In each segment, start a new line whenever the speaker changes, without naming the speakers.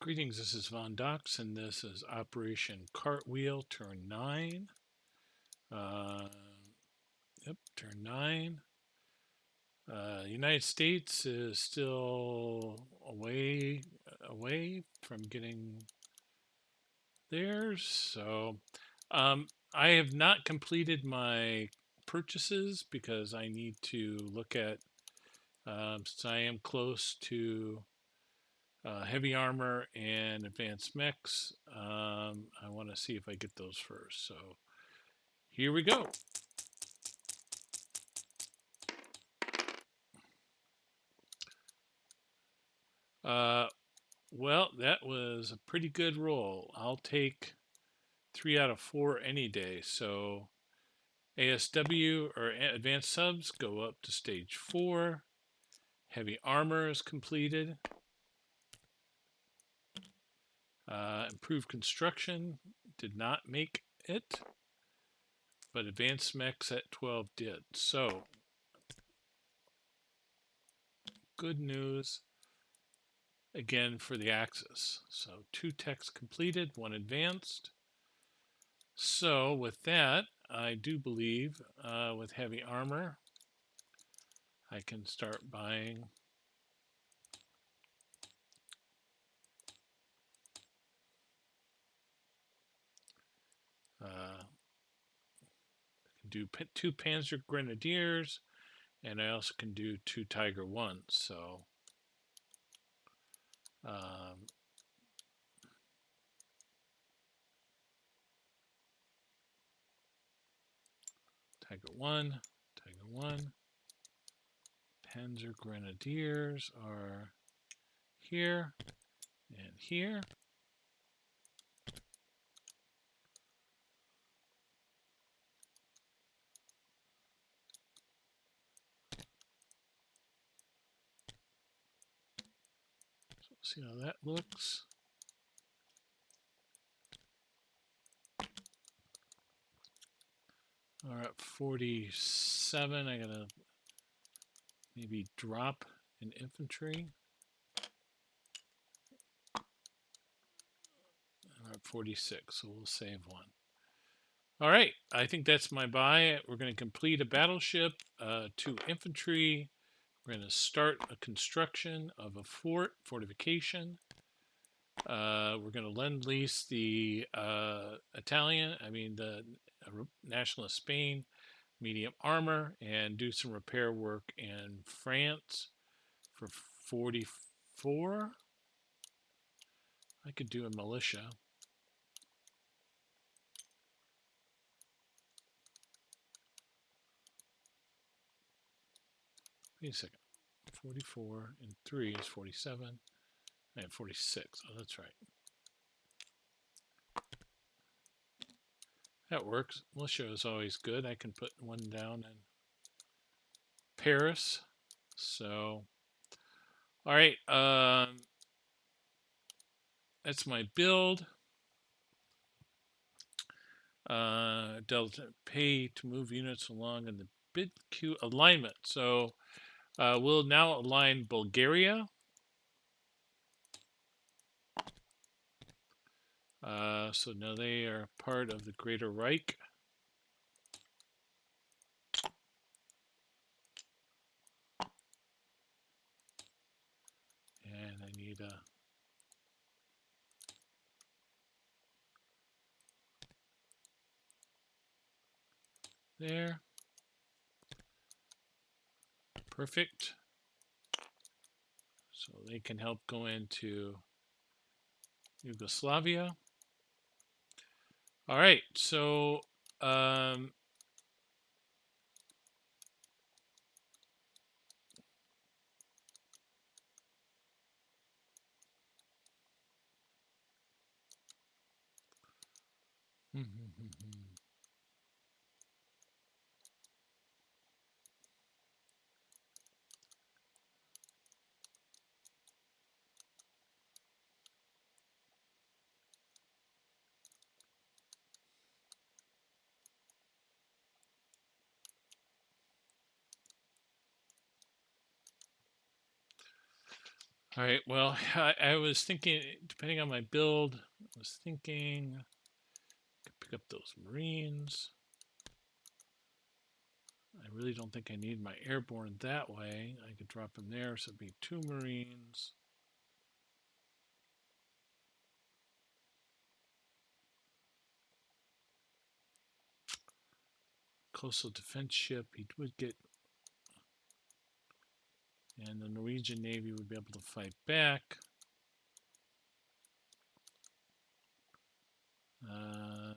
Greetings, this is Von Dox, and this is Operation Cartwheel, turn 9. Turn 9. United States is still away from getting theirs. So I have not completed my purchases because I need to look at, since I am close to heavy armor and advanced mechs. I want to see if I get those first. So here we go. Well, that was a pretty good roll. I'll take 3 out of 4 any day. So ASW or advanced subs go up to stage 4. Heavy armor is completed. Improved construction did not make it, but advanced mechs at 12 did. So good news again for the Axis. So 2 techs completed, 1 advanced. So with that, I do believe with heavy armor, I can start buying I can do 2 Panzer Grenadiers, and I also can do 2 Tiger 1s. So Tiger 1, Tiger 1. Panzer Grenadiers are here and here. So see how that looks. All right, 47. I gotta maybe drop an infantry. All right, 46. So we'll save 1. All right, I think that's my buy. We're going to complete a battleship, 2 infantry. We're going to start a construction of a fortification. We're going to lend lease the the Nationalist Spain medium armor and do some repair work in France for 44. I could do a militia. Wait a second. 44 and 3 is 47. I have 46. Oh, that's right. That works. Militia is always good. I can put 1 down in Paris. So, all right. That's my build. Delta pay to move units along in the bid queue alignment. So we'll now align Bulgaria. So now they are part of the Greater Reich. And I need a there. Perfect. So they can help go into Yugoslavia. All right, so All right, well, I was thinking, depending on my build, I was thinking I could pick up those Marines. I really don't think I need my airborne that way. I could drop them there, so it'd be 2 Marines. Coastal defense ship, he would get, and the Norwegian Navy would be able to fight back. Uh,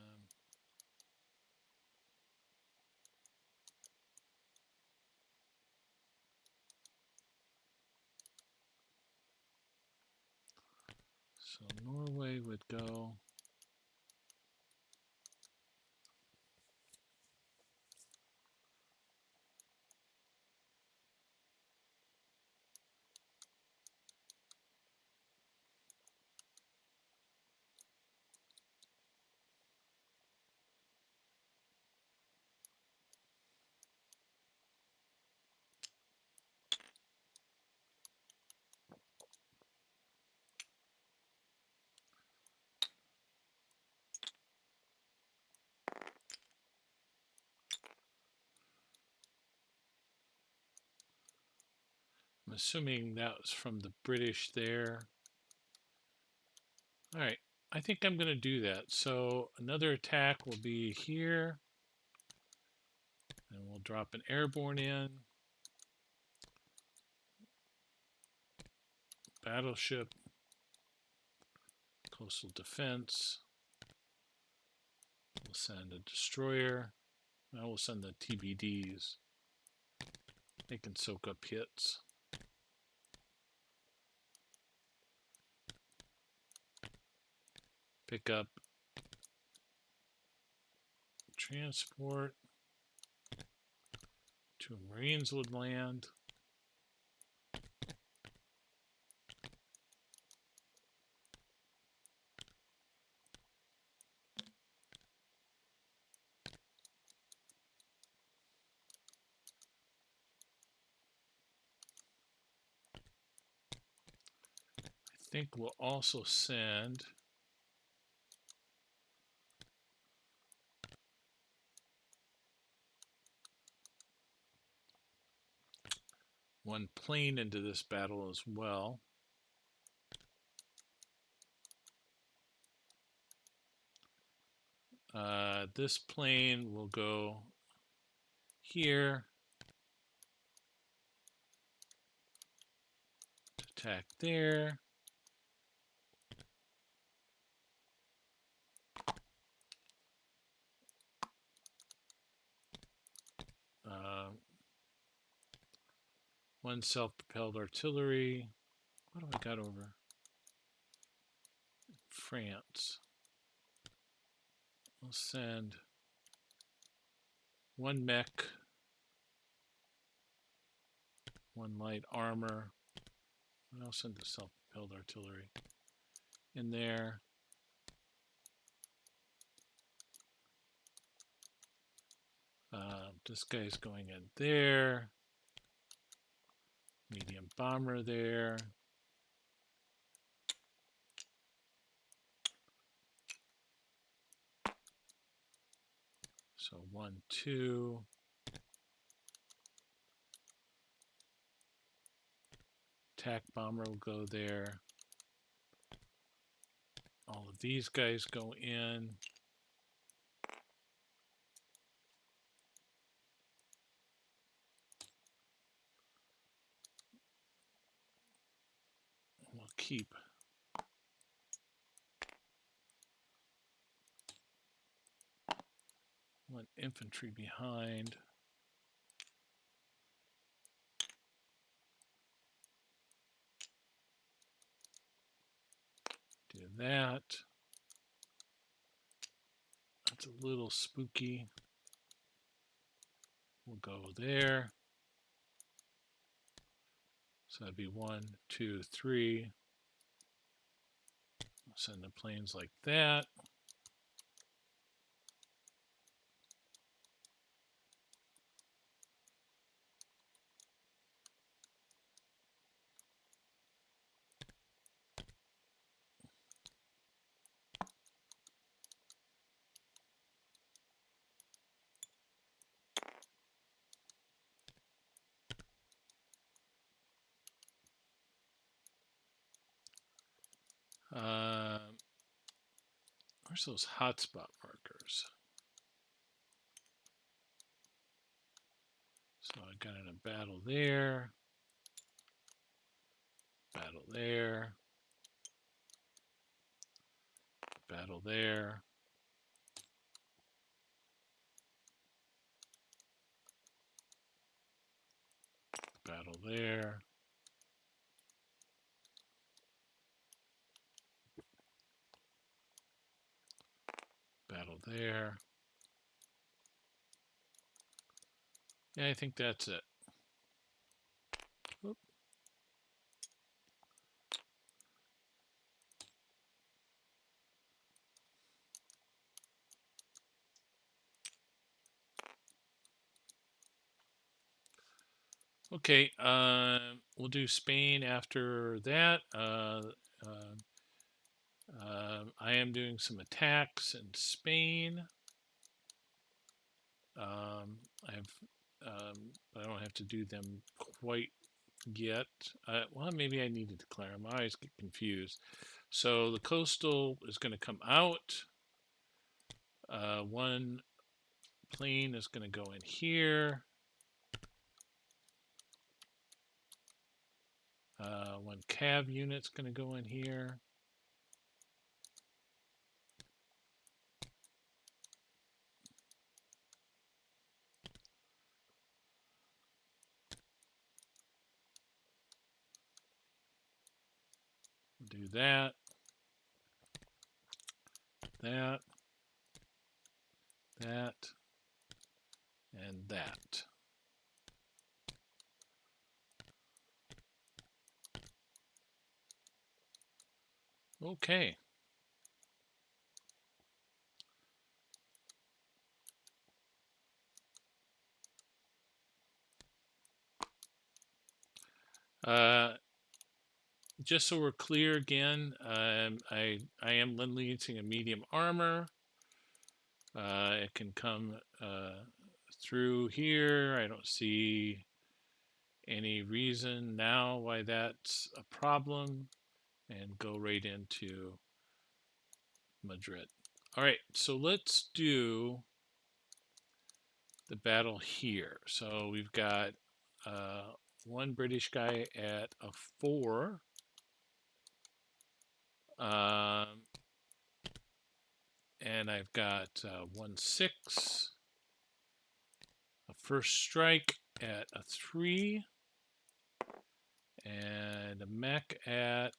so Norway would go. I'm assuming that was from the British there. All right, I think I'm going to do that. So another attack will be here, and we'll drop an airborne in. Battleship, coastal defense. We'll send a destroyer. Now we'll send the TBDs. They can soak up hits. Pick up transport. 2 Marines would land. I think we'll also send one plane into this battle as well. This plane will go here, attack there. One self-propelled artillery. What do I got over France? We'll send 1 mech, 1 light armor. I'll send the self-propelled artillery in there. This guy's going in there. Medium bomber there. So 1, 2. Attack bomber will go there. All of these guys go in. We'll keep 1 infantry behind. Do that. That's a little spooky. We'll go there. So that'd be 1, 2, 3. I'll send the planes like that. Where's those hotspot markers? So I got in a battle there, battle there, battle there. Battle there. Battle there. Yeah, I think that's it. Oop. Okay, we'll do Spain after that. I am doing some attacks in Spain. I've, I don't have to do them quite yet. Well, maybe I need to declare them. I always get confused. So the coastal is going to come out. One plane is going to go in here. One cav unit's going to go in here. Do that, that, and that. Okay. Just so we're clear again, I am using a medium armor. It can come through here. I don't see any reason now why that's a problem, and go right into Madrid. All right, so let's do the battle here. So we've got one British guy at a 4. And I've got 1-6, a first strike at a 3, and a mech at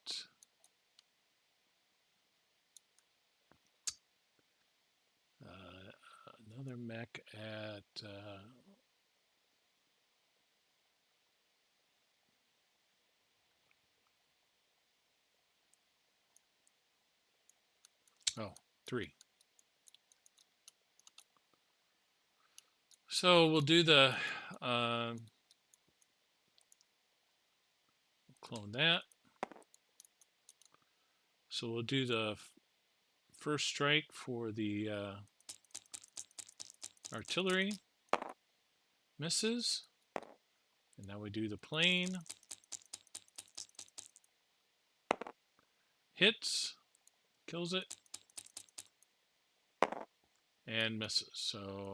another mech at oh, 3. So we'll do the clone that. So we'll do the first strike for the artillery. Misses. And now we do the plane. Hits. Kills it. And misses. So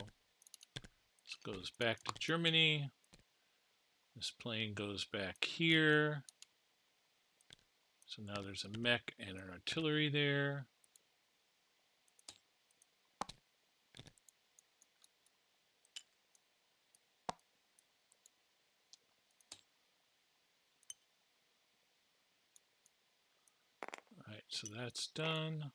this goes back to Germany. This plane goes back here. So now there's a mech and an artillery there. All right, so that's done.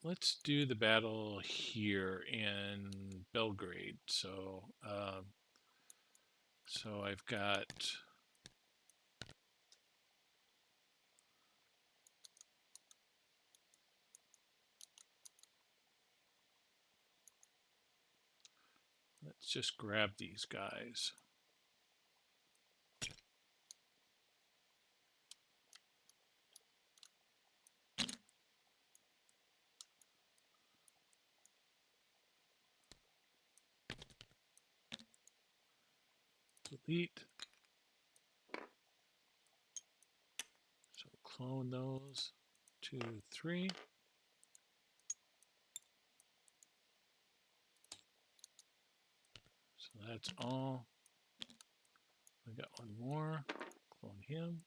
Let's do the battle here in Belgrade. So, so I've got let's just grab these guys. delete. So clone those, 2, 3. So that's all. We got one more. Clone him.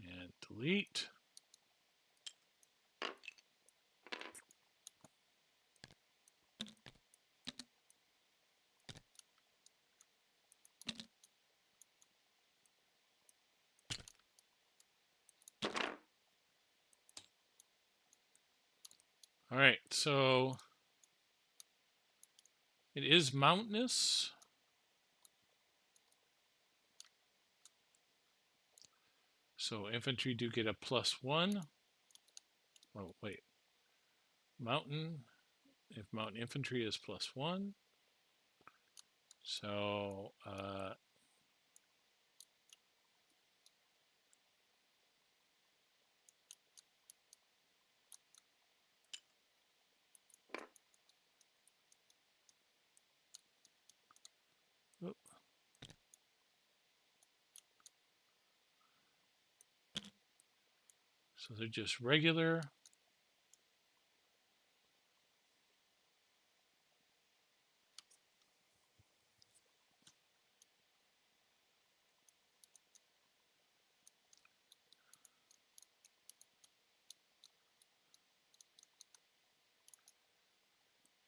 And delete. All right, so it is mountainous. So infantry do get a +1. Oh, wait. Mountain, if mountain infantry is +1. So so they're just regular.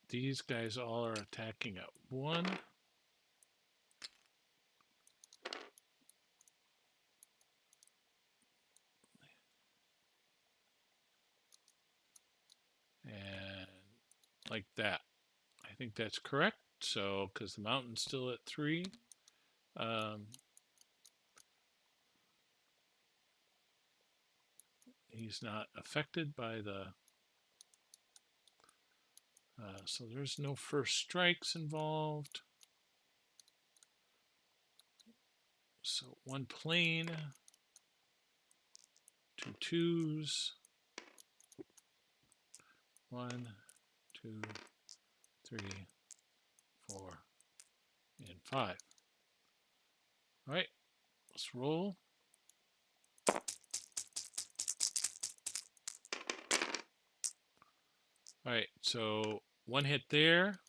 These guys all are attacking at 1. And like that. I think that's correct. So, because the mountain's still at 3. He's not affected by the... so there's no first strikes involved. So 1 plane, 2 twos, 1, 2, 3, 4, and 5. All right, let's roll. All right, so 1 hit there,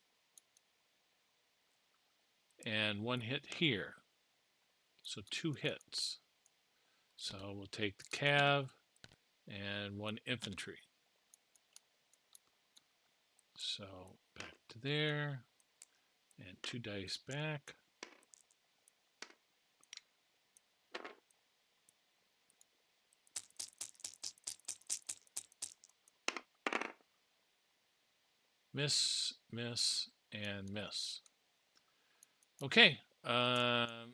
and 1 hit here. So 2 hits. So we'll take the cav and 1 infantry. So back to there, and 2 dice back. Miss, miss, and miss. Okay. Another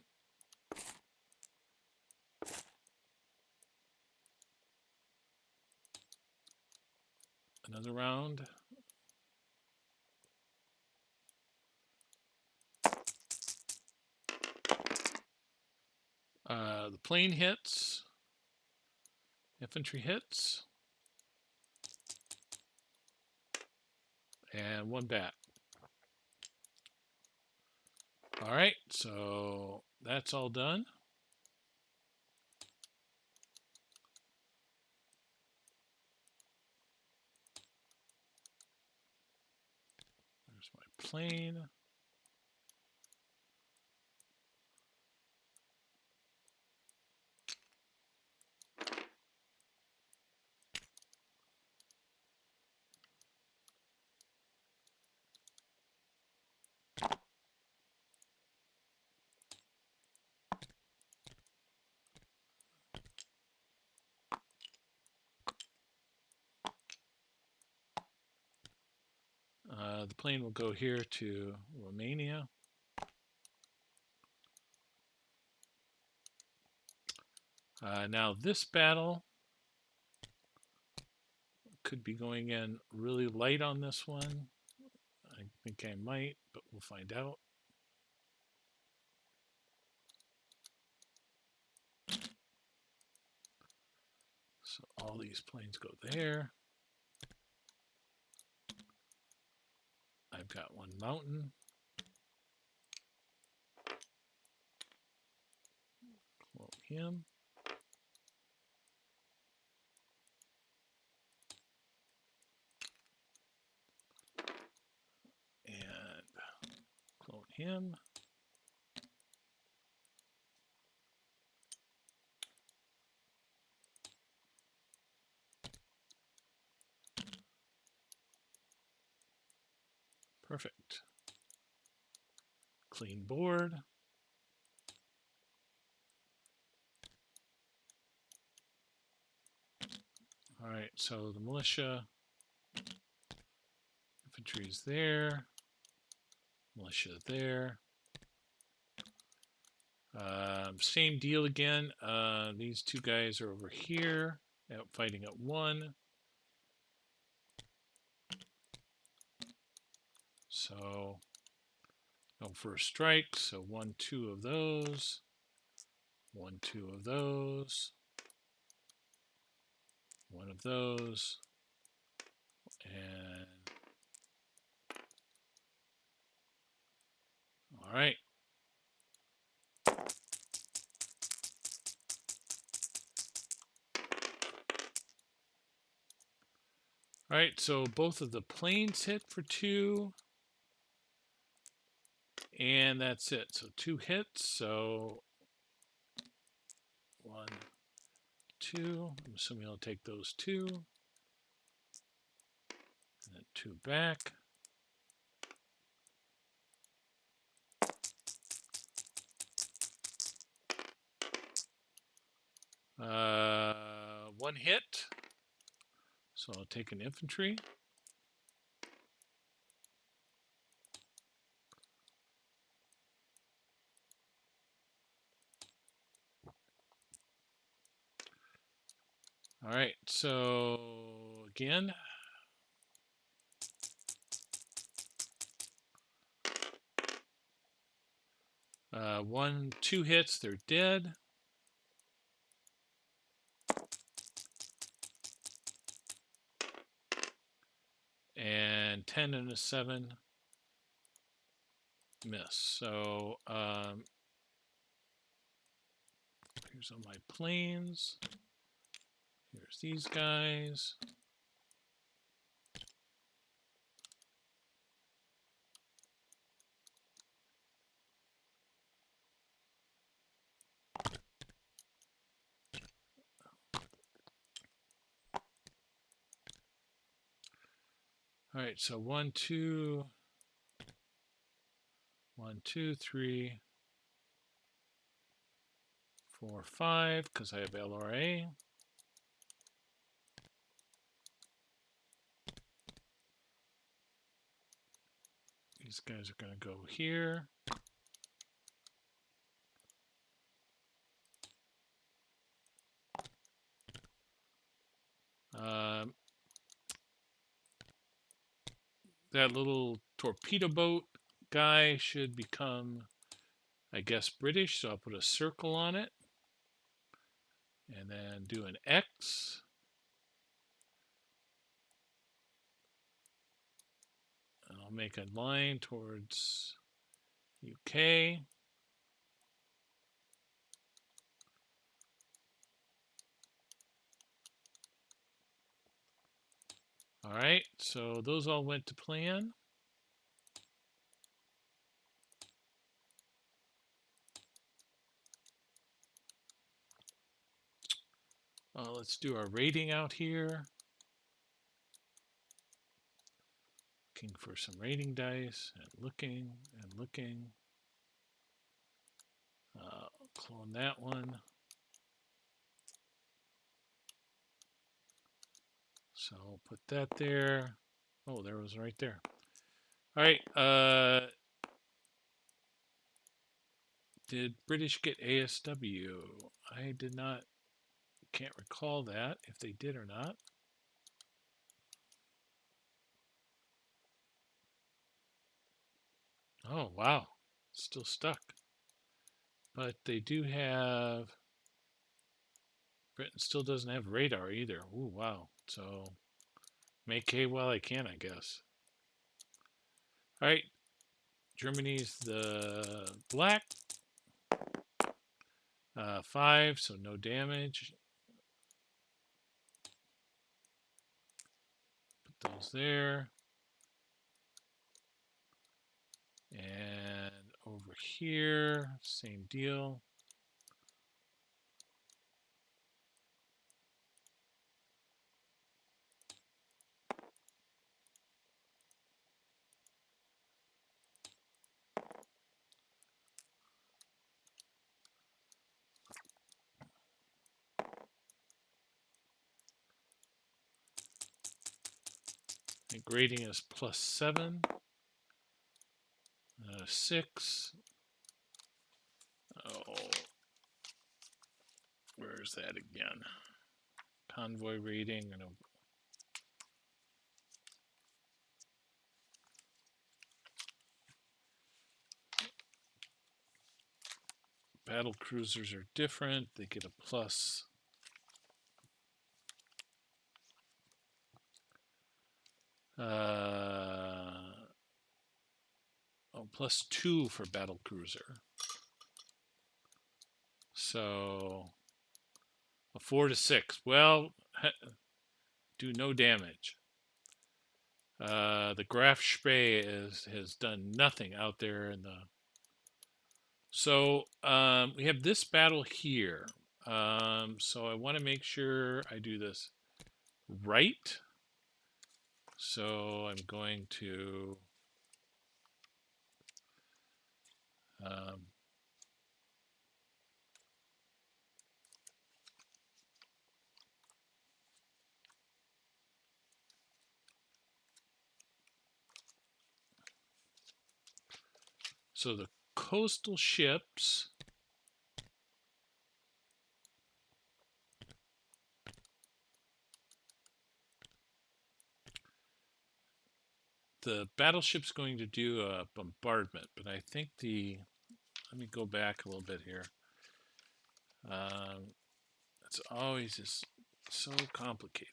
round. The plane hits. Infantry hits. And 1 back. All right, so that's all done. There's my plane. The plane will go here to Romania. Now this battle could be going in really light on this one. I think I might, but we'll find out. So all these planes go there. I've got one mountain. Quote him. And quote him. Perfect. Clean board. All right, so the militia infantry is there. Militia there. Same deal again. These two guys are over here, out fighting at 1. So no first strike. So 1, 2 of those. 1, 2 of those. 1 of those. And all right. All right, so both of the planes hit for 2. And that's it. So 2 hits. So 1, 2. I'm assuming I'll take those 2. And then 2 back. One hit. So I'll take an infantry. All right, so again, one, 2 hits, they're dead. And 10 and a 7 miss. So here's all my planes. Here's these guys. All right, so 1, 2, 1, 2, 3, 4, 5, because I have LRA. These guys are going to go here. That little torpedo boat guy should become, I guess, British, so I'll put a circle on it. And then do an X. And I'll make a line towards UK. All right, so those all went to plan. Let's do our rating out here. Looking for some rating dice and looking and looking. Clone that one. So I'll put that there. Oh, there was right there. All right. Did British get ASW? I did not. Can't recall that if they did or not. Oh, wow. Still stuck. But they do have. Britain still doesn't have radar either. Ooh, wow. So make hay while I can, I guess. All right, Germany's the black. 5, so no damage. Put those there. And over here, same deal. And grading is +7. 6. Oh, where's that again? Convoy rating. Battle cruisers are different. They get a plus. +2 for battle cruiser. So a 4 to 6. Well, do no damage. The Graf Spee has done nothing out there in the. So we have this battle here. So I want to make sure I do this right. So I'm going to so the coastal ships. The battleship's going to do a bombardment, but I think let me go back a little bit here. It's always just so complicated.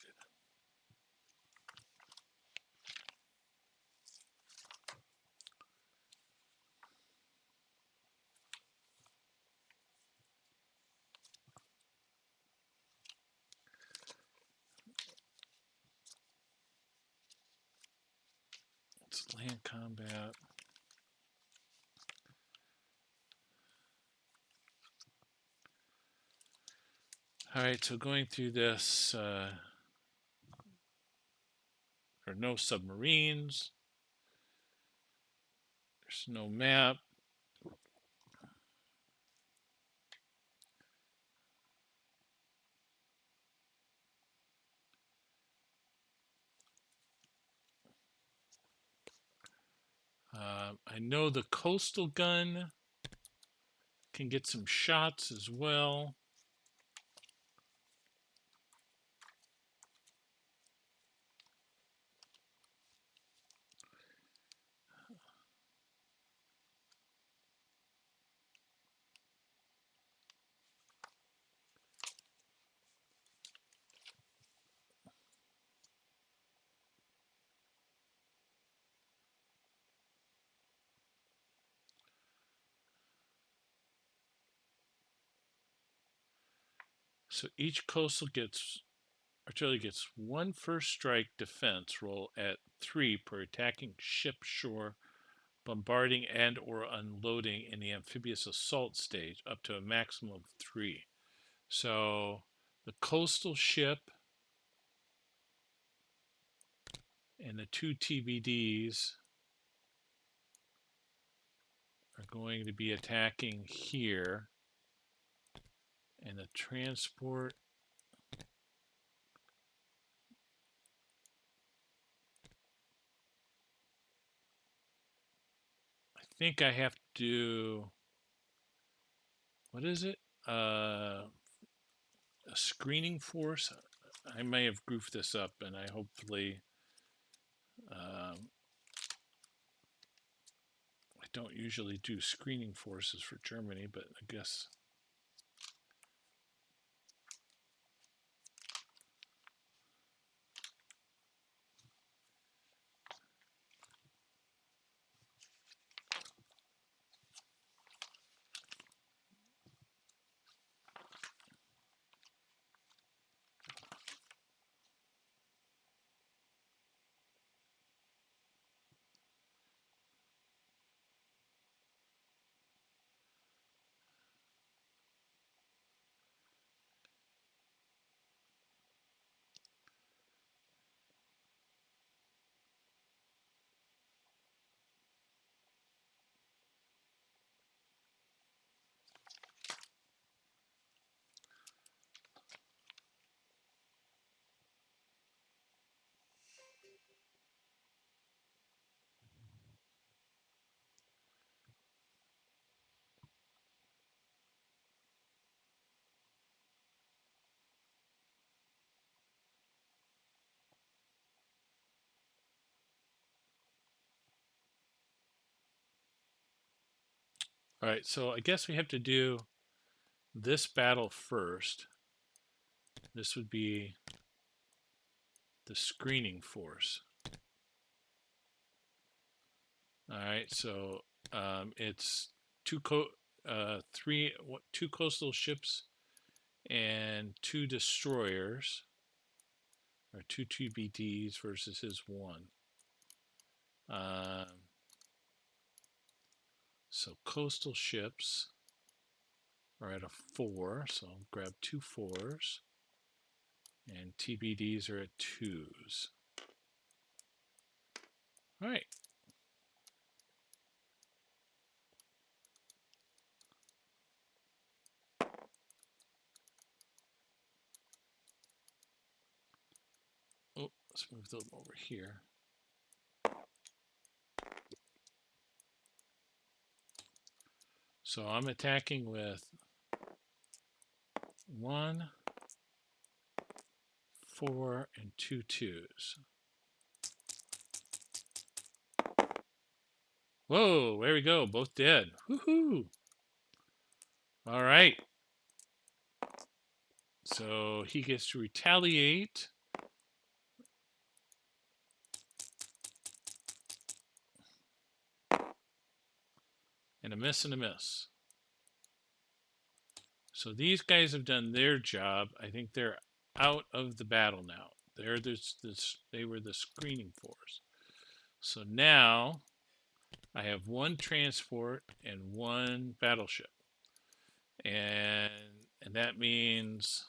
It's land combat. All right, so going through this, there are no submarines. There's no map. I know the coastal gun can get some shots as well. So each coastal artillery gets 1 first strike defense roll at 3 per attacking ship shore, bombarding and or unloading in the amphibious assault stage, up to a maximum of 3. So the coastal ship and the 2 TBDs are going to be attacking here, and the transport I think I have to do, what is it? A screening force. I may have goofed this up, and I hopefully I don't usually do screening forces for Germany, but I guess. All right, so I guess we have to do this battle first. This would be the screening force. All right, so it's two coastal ships and 2 destroyers, or 2 TBDs versus his 1. Um, so coastal ships are at a 4, so I'll grab 2 4s, and TBDs are at 2s. All right. Oh, let's move them over here. So I'm attacking with 1, 4, and 2 2s. Whoa, there we go. Both dead. Woohoo! All right. So he gets to retaliate. And a miss and a miss. So these guys have done their job. I think they're out of the battle now. They were the screening force. So now I have 1 transport and 1 battleship. And that means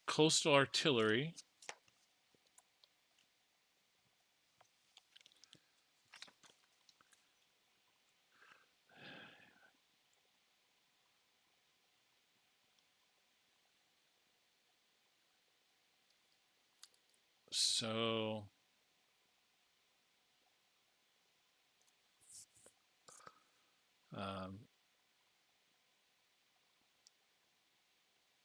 coastal artillery. So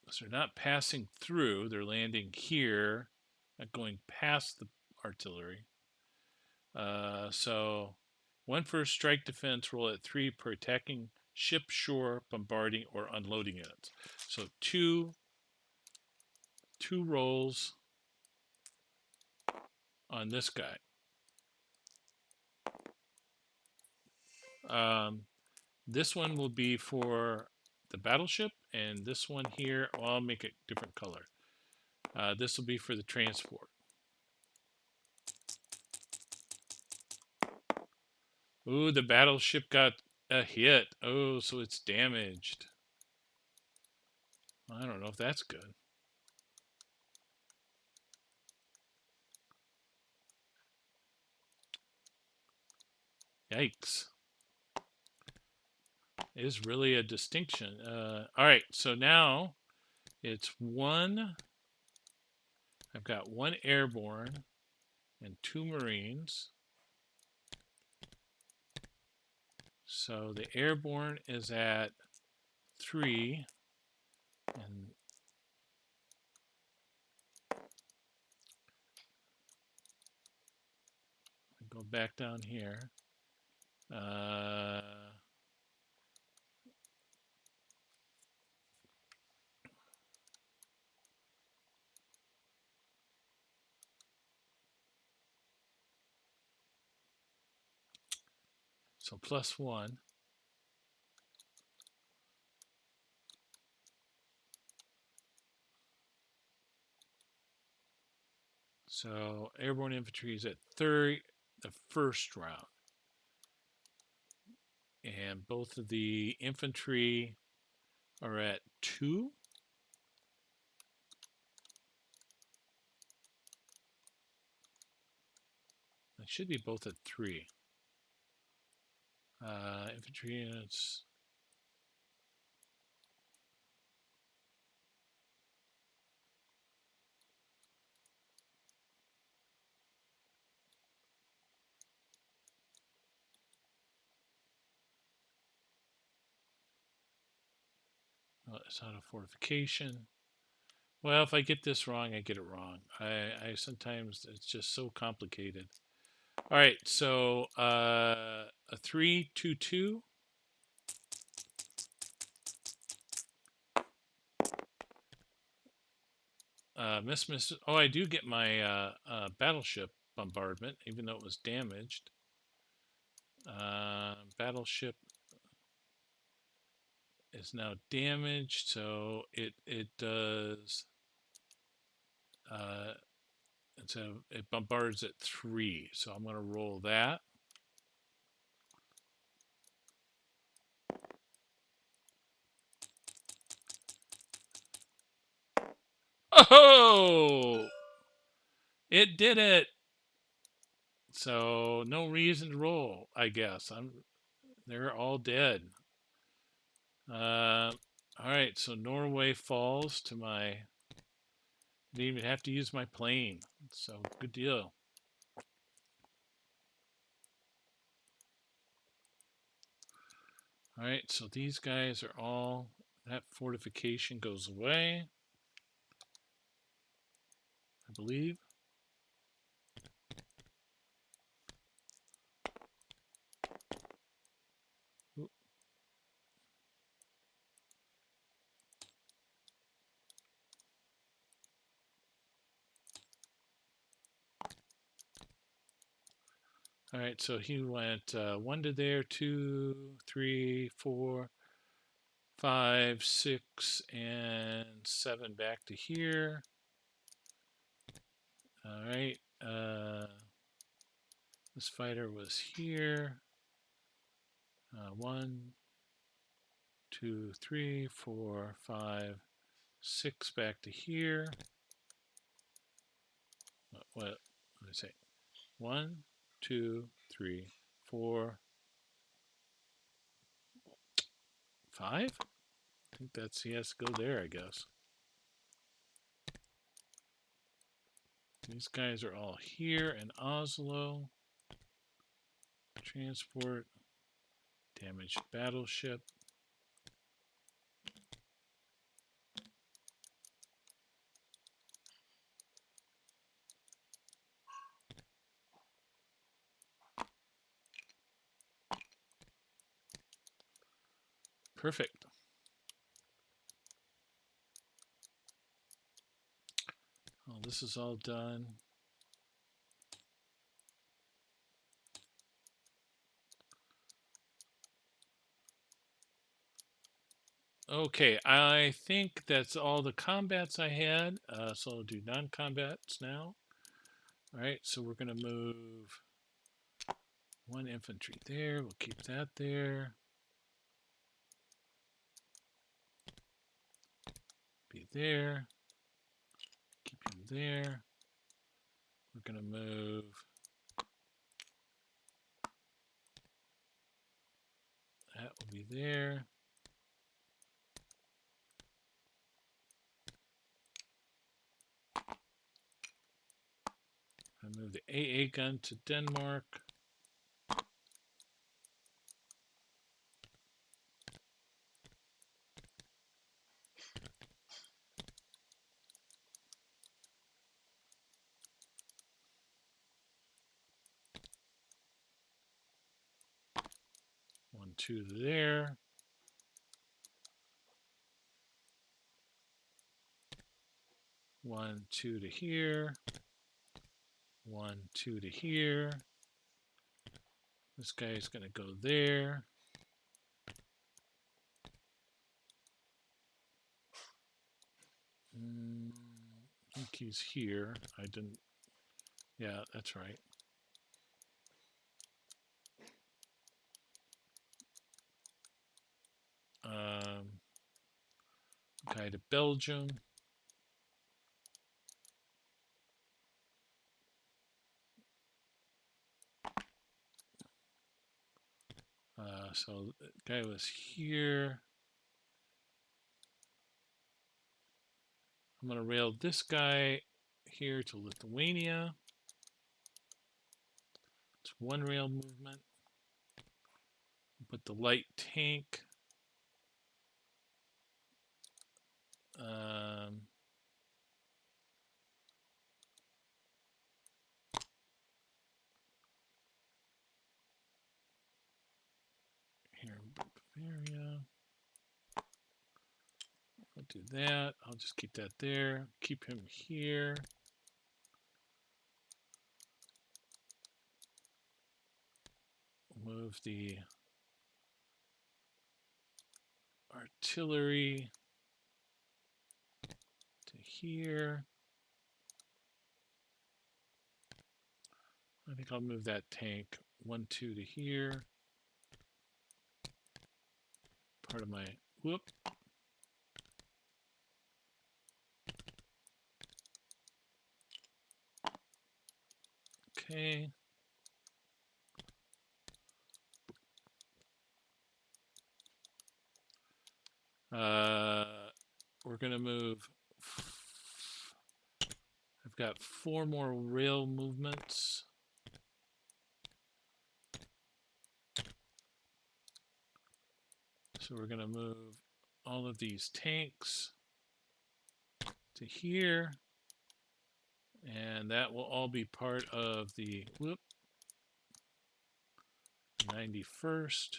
so they're not passing through. They're landing here, not going past the artillery. So 1 first strike defense roll at 3 per attacking ship, shore, bombarding, or unloading units. So two rolls on this guy. This one will be for the battleship, and this one here, well, I'll make it different color. This will be for the transport. Ooh, the battleship got a hit. Oh, so it's damaged. I don't know if that's good. Yikes. It is really a distinction. All right, so now it's 1. I've got 1 airborne and 2 Marines. So the airborne is at 3, and go back down here. So +1. So airborne infantry is at 3rd, the first round. And both of the infantry are at 2. They should be both at 3. Infantry units. Oh, it's not a fortification. Well, if I get this wrong, I get it wrong. I sometimes, it's just so complicated. All right, so a 3-2-2. Miss. Oh, I do get my battleship bombardment, even though it was damaged. Battleship is now damaged, so it does. Uh, so it bombards at 3. So I'm going to roll that. Oh, it did it. So no reason to roll, I guess. They're all dead. All right, so Norway falls to my. Didn't even have to use my plane. So good deal. All right, so these guys are all. That fortification goes away, I believe. Oop. All right, so he went 1 to there, 2, 3, 4, 5, 6, and 7 back to here. All right. This fighter was here. 1, 2, 3, 4, 5, 6 back to here. What did I say? 1, 2, 3, 4, 5? I think that's he has to go there, I guess. These guys are all here in Oslo. Transport. Damaged battleship. Perfect. Oh, this is all done. Okay, I think that's all the combats I had. So I'll do non-combats now. All right, so we're going to move 1 infantry there. We'll keep that there. Be there. Keep him there. We're going to move that will be there. I move the AA gun to Denmark. One, 2 there. One, 2 to here. 1, 2 to here. This guy is going to go there. I think he's here. I didn't. Yeah, that's right. Guy to Belgium. So the guy was here. I'm going to rail this guy here to Lithuania. It's 1 rail movement. Put the light tank. do that. I'll just keep that there. Keep him here. Move the artillery to here. I think I'll move that tank 1, 2 to here. Part of my whoop. Okay. We're gonna move. I've got 4 more rail movements. So we're gonna move all of these tanks to here, and that will all be part of the 91st.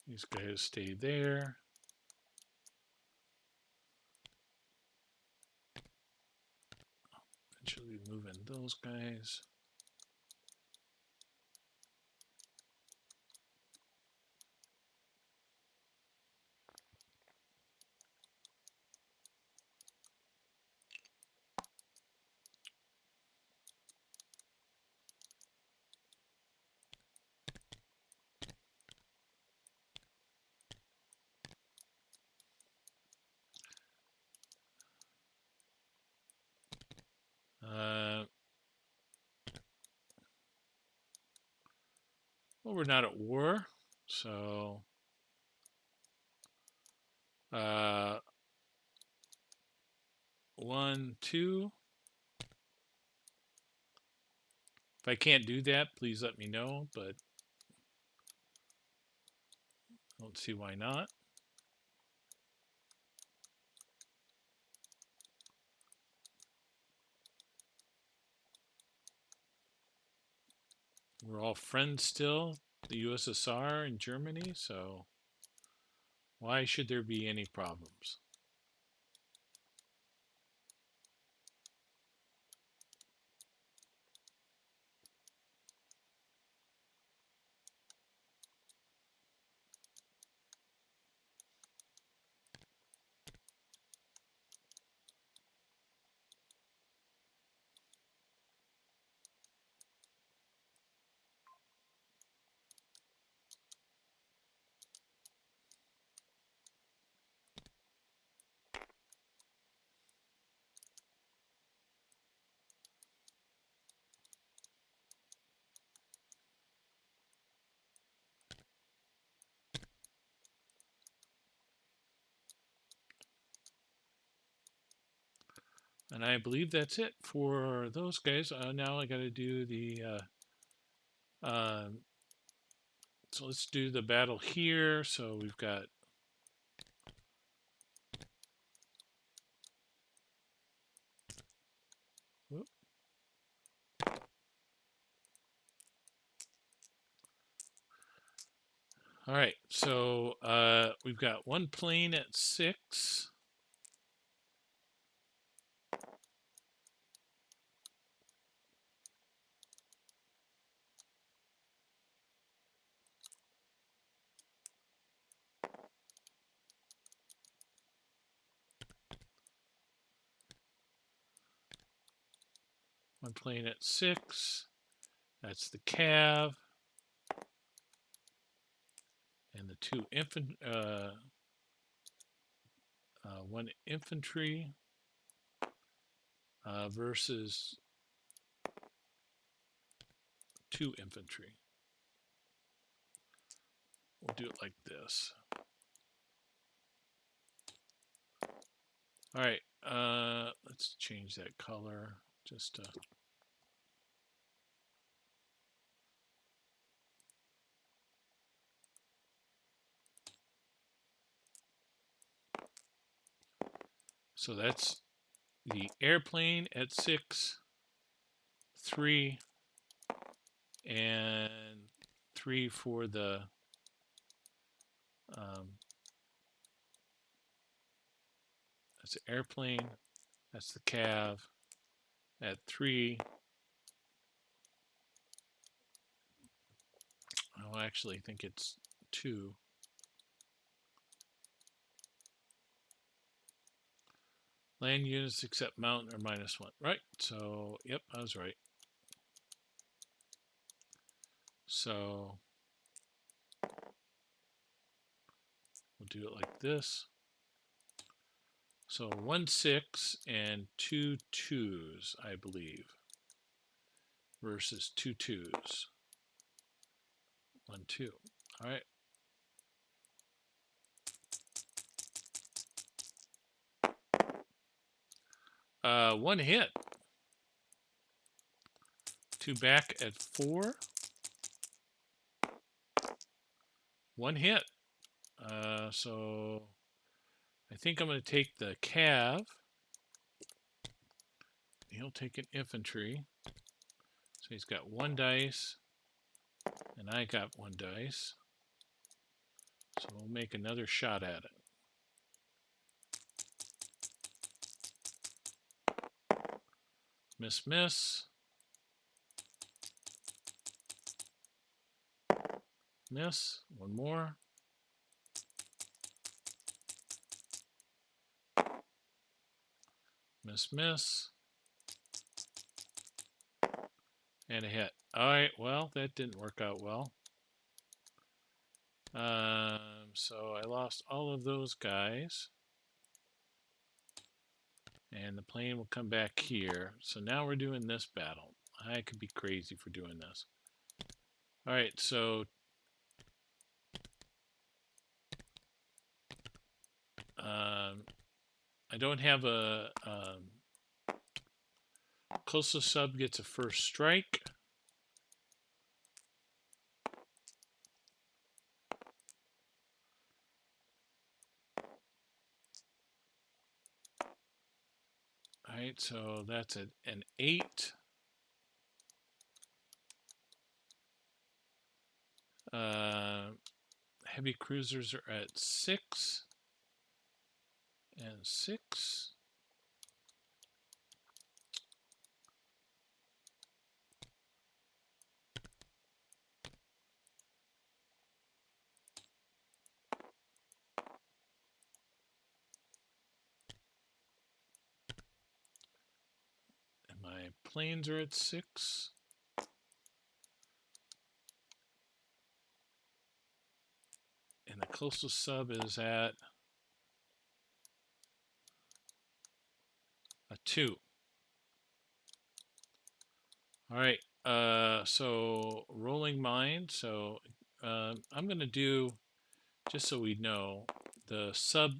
These guys stay there. Eventually moving those guys. Well, we're not at war, so 1, 2. If I can't do that, please let me know, but I don't see why not. We're all friends still, the USSR and Germany, so why should there be any problems? And I believe that's it for those guys. Now I got to do the. So let's do the battle here. So we've got. Whoop. All right, so we've got 1 plane at 6. One plane at 6. That's the cav. And the 2 1 infantry. versus 2 infantry. We'll do it like this. All right, let's change that color just to. So that's the airplane at 6, 3, and 3 for the that's the airplane, that's the cav at 3. I actually think it's 2. Land units except mountain are -1. Right, so yep, I was right. So we'll do it like this. So 1 6 and 2 2s, I believe, versus 2 2s. 1 2. All right. One hit. 2 back at 4. 1 hit. So I think I'm going to take the cav. He'll take an infantry. So he's got 1 dice, and I got 1 dice. So we'll make another shot at it. Miss, miss. Miss. 1 more. Miss, miss. And a hit. All right, well, that didn't work out well. So I lost all of those guys. And the plane will come back here. So now we're doing this battle. I could be crazy for doing this. All right, so I don't have a coastal sub gets a first strike. All right, so that's an 8. Heavy cruisers are at 6 and 6. And my planes are at 6. And the coastal sub is at a 2. All right, so rolling mine. So I'm going to do, just so we know, the sub,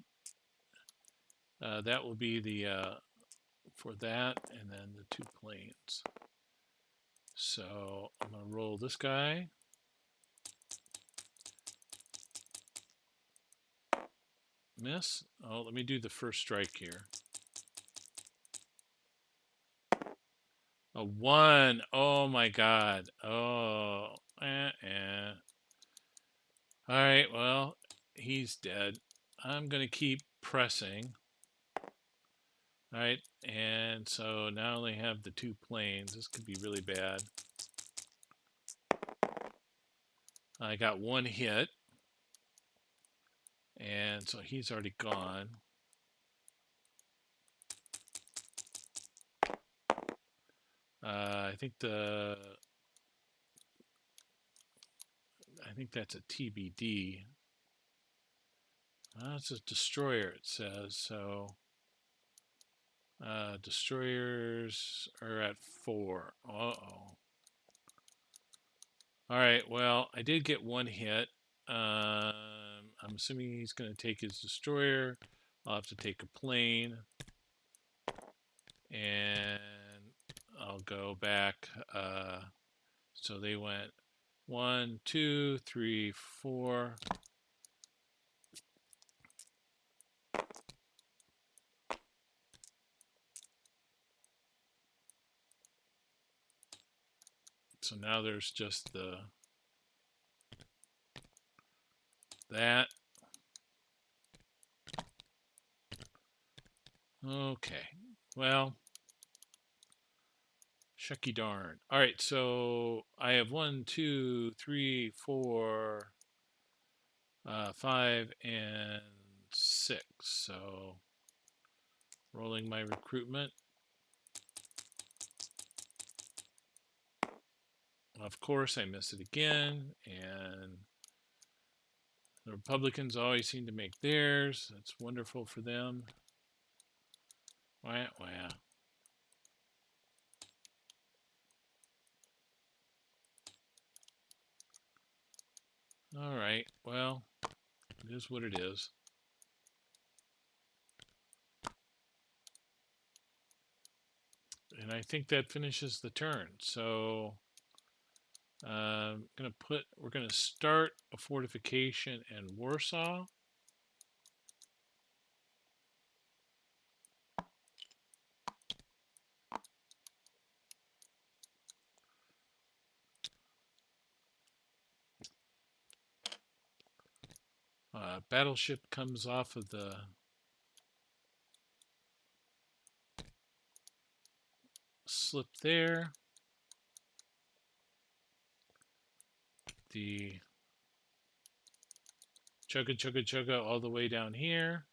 that will be the, for that, and then the 2 planes. So I'm going to roll this guy. Miss. Oh, let me do the first strike here. A 1. Oh my God. Oh. All right. Well, he's dead. I'm going to keep pressing. All right. And so now I only have the 2 planes. This could be really bad. I got 1 hit. And so he's already gone. I think that's a TBD. It's a destroyer, it says. So Destroyers are at 4. Uh-oh. All right, well, I did get one hit. I'm assuming he's going to take his destroyer. I'll have to take a plane. And I'll go back. So they went 1, 2, 3, 4. So now there's just that. Okay. Well, shucky darn. All right, so I have 1, 2, 3, 4, 5, and 6. So rolling my recruitment. Of course, I miss it again, and the Republicans always seem to make theirs. That's wonderful for them. Wah, wah. All right, well, it is what it is. And I think that finishes the turn. So we're gonna start a fortification in Warsaw. Battleship comes off of the slip there. The chugga chugga chugga all the way down here.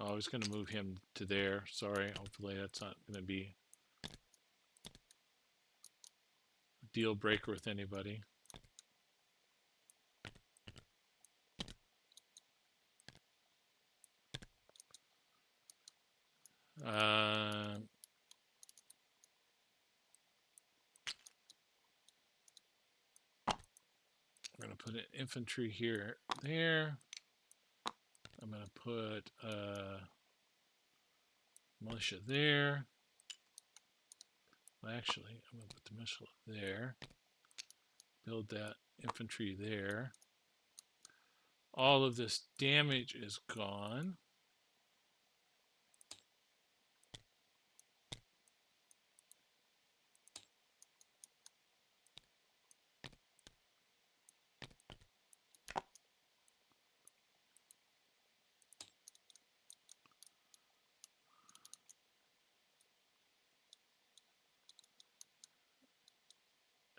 Oh, I was going to move him to there. Sorry. Hopefully that's not going to be a deal breaker with anybody. I'm going to put an infantry here, there. I'm going to put militia there. Well, actually, I'm going to put the militia there. Build that infantry there. All of this damage is gone.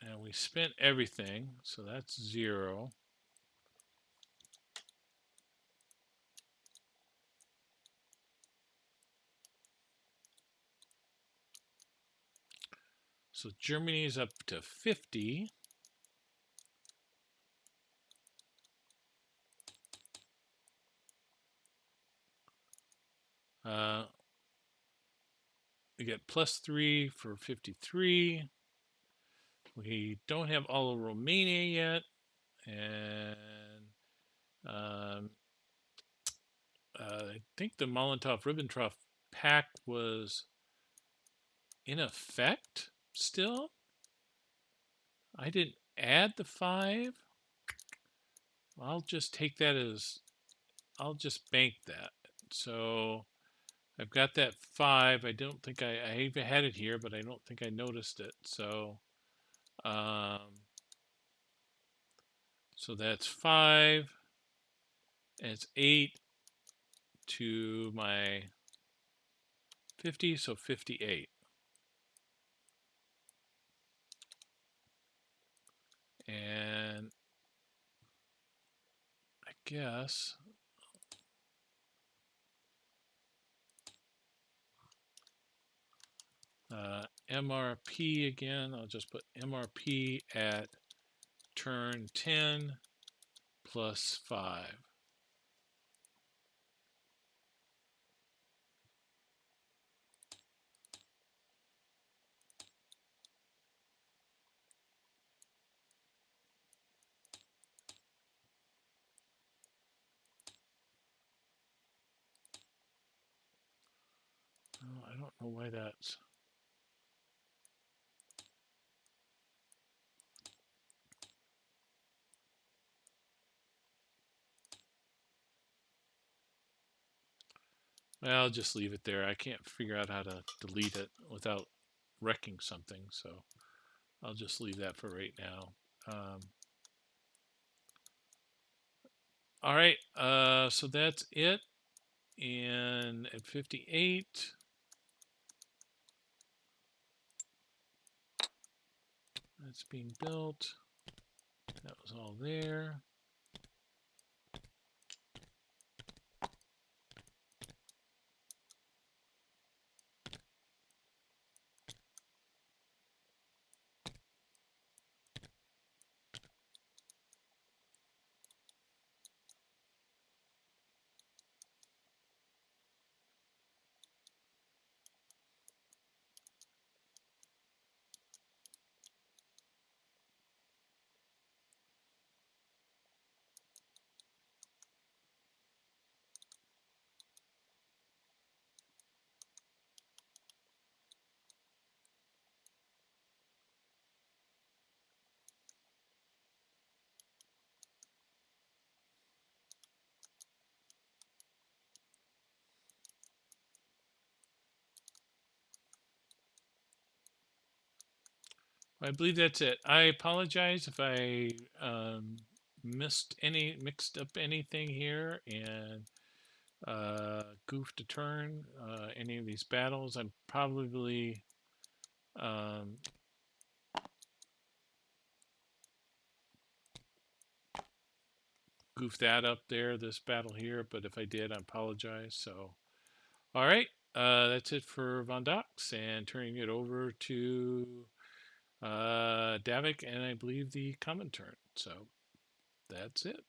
And we spent everything, so that's 0. So Germany is up to 50. We get +3 for 53. We don't have all of Romania yet, and I think the Molotov-Ribbentrop Pact was in effect still. I didn't add the 5. I'll just take that as, I'll just bank that. So I've got that 5. I don't think I even had it here, but I don't think I noticed it. So so that's 5. And it's 8 to my 50, so 58. guess. MRP again. I'll just put MRP at turn 10 plus 5. Oh, I don't know why that's. Well, I'll just leave it there. I can't figure out how to delete it without wrecking something, so I'll just leave that for right now. All right, so that's it. And at 58, that's being built. That was all there. I believe that's it. I apologize if I mixed up anything here and goofed a turn. Any of these battles, I'm probably um, goofed that up there, this battle here. But if I did, I apologize. So, all right, that's it for Von Dox, and turning it over to Davik, and I believe the common turn. So that's it.